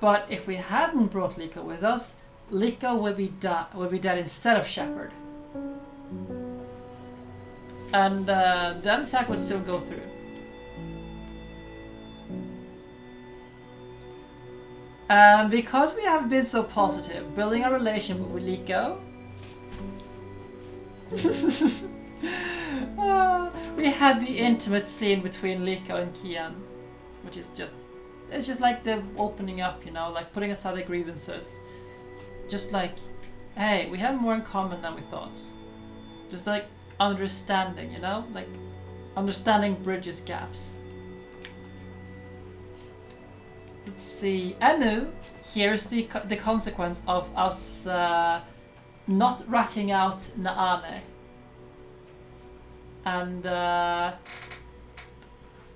But if we hadn't brought Liko with us, Liko would be dead instead of Shepard. And that attack would still go through. Because we have been so positive, building a relationship with Liko, we had the intimate scene between Liko and Kian, which is it's just like the opening up, you know, like putting aside the grievances. Just like, hey, we have more in common than we thought. Just like understanding, you know, like understanding bridges gaps. Let's see. Anu, here's the consequence of us not ratting out Naane. And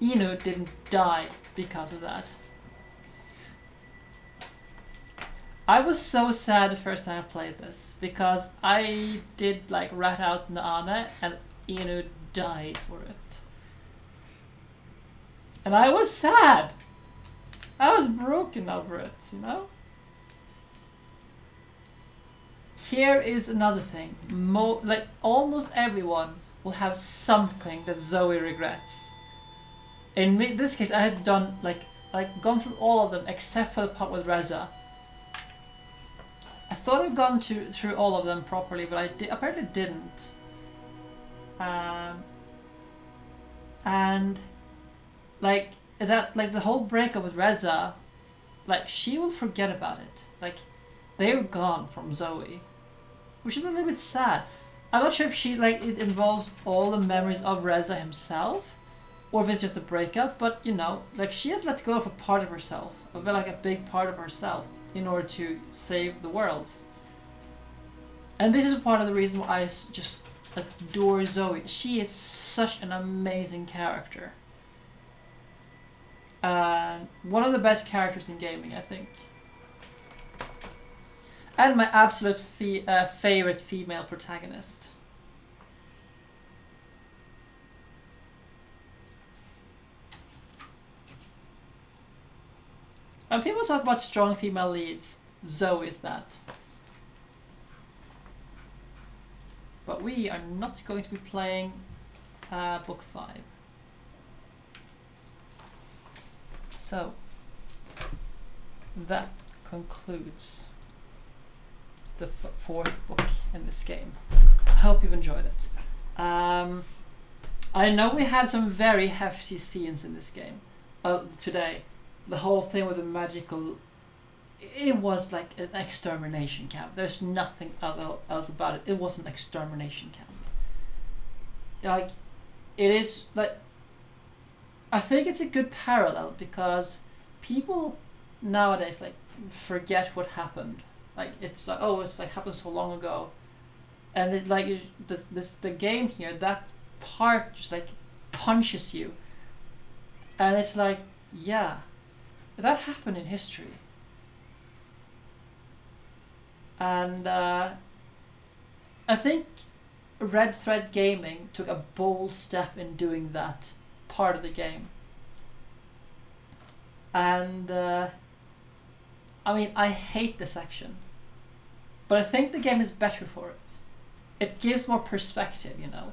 Inu didn't die because of that. I was so sad the first time I played this because I did like rat out Naane and Inu died for it. And I was sad. I was broken over it, you know? Here is another thing. Like almost everyone will have something that Zoe regrets. In this case, I had done gone through all of them except for the part with Reza. I thought I'd gone through all of them properly, but I apparently didn't. And like that, like the whole breakup with Reza, like she will forget about it. Like they're gone from Zoe, which is a little bit sad. I'm not sure if it involves all the memories of Reza himself, or if it's just a breakup. But you know, like she has let go of a part of herself, like a big part of herself, in order to save the worlds. And this is part of the reason why I just adore Zoe. She is such an amazing character. One of the best characters in gaming, I think. And my absolute favorite female protagonist. When people talk about strong female leads, Zoe is that. But we are not going to be playing Book 5. So, that concludes the fourth book in this game. I hope you've enjoyed it. I know we had some very hefty scenes in this game today. The whole thing with the magical, it was like an extermination camp. There's nothing else about it. It was an extermination camp. Like, it is like, I think it's a good parallel because people nowadays like forget what happened. Like it's like, oh, it's like happened so long ago, and it like the game here, that part just like punches you, and it's like, yeah, that happened in history. And I think Red Thread Gaming took a bold step in doing that part of the game. And I mean, I hate this section, but I think the game is better for it. It gives more perspective, you know.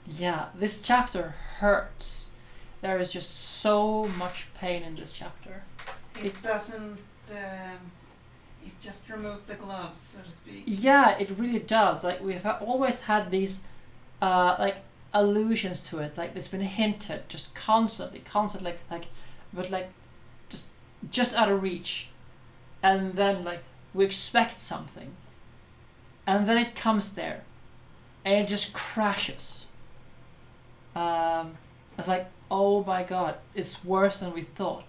Yeah, this chapter hurts. There is just so much pain in this chapter. It doesn't, it just removes the gloves, so to speak. Yeah, it really does. Like, we've always had these, like, allusions to it. Like, it's been hinted just constantly, but like, just out of reach. And then, like, we expect something. And then it comes there. And it just crashes. It's like, oh my god, it's worse than we thought.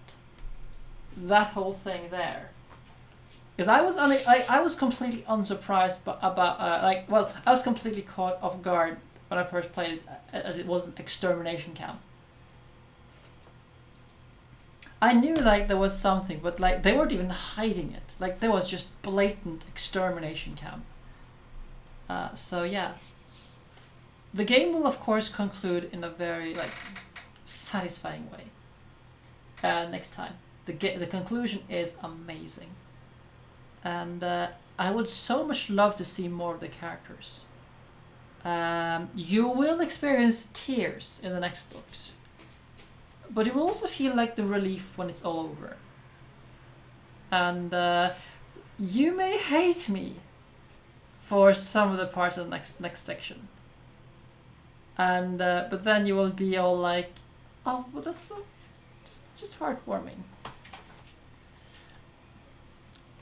That whole thing there, because I was completely unsurprised about I was completely caught off guard when I first played it, as it was an extermination camp. I knew like there was something, but like they weren't even hiding it. Like there was just blatant extermination camp. So yeah, the game will of course conclude in a very like satisfying way. next time. The conclusion is amazing, and I would so much love to see more of the characters. You will experience tears in the next books, but you will also feel like the relief when it's all over. And you may hate me for some of the parts of the next section. And but then you will be all like, oh, well, that's so just heartwarming.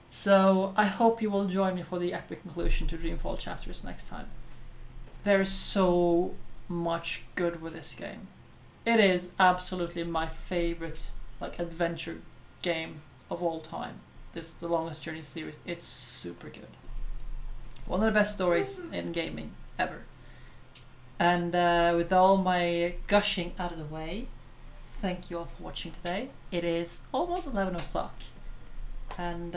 So I hope you will join me for the epic conclusion to Dreamfall Chapters next time. There is so much good with this game. It is absolutely my favorite like adventure game of all time. The Longest Journey series. It's super good. One of the best stories in gaming ever. And with all my gushing out of the way, thank you all for watching today. It is almost 11 o'clock. And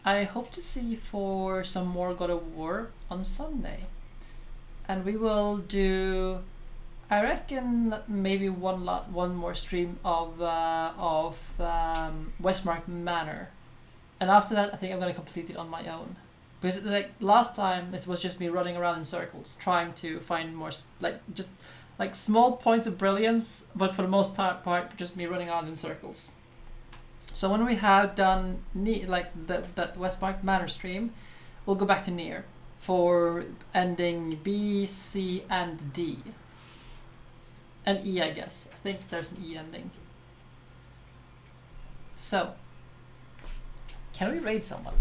I hope to see you for some more God of War on Sunday. And we will do, I reckon, maybe one more stream of Westmark Manor. And after that, I think I'm going to complete it on my own. Because like last time, it was just me running around in circles, trying to find more, just small points of brilliance, but for the most part, just me running around in circles. So when we have done that Westmark Manor stream, we'll go back to Nier for ending B, C, and D. And E, I guess. I think there's an E ending. So, can we raid someone?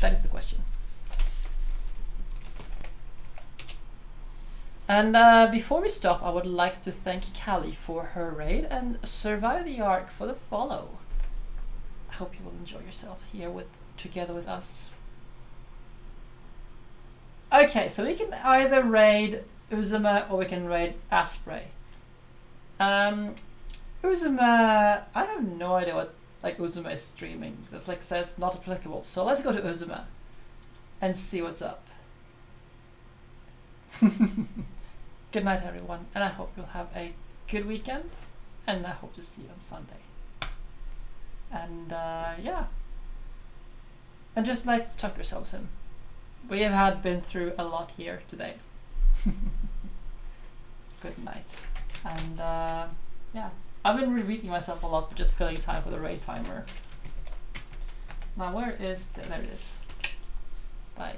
That is the question. And before we stop, I would like to thank Callie for her raid and Survive the Ark for the follow. I hope you will enjoy yourself here together with us. Okay, so we can either raid Uzuma or we can raid Asprey. Uzuma, I have no idea what Uzuma is streaming. That's says not applicable. So let's go to Uzuma and see what's up. Good night, everyone, and I hope you'll have a good weekend, and I hope to see you on Sunday. And yeah, and just tuck yourselves in. We have been through a lot here today. Good night, and yeah, I've been repeating myself a lot, but just filling time for the raid timer. Now where is there it is. Bye.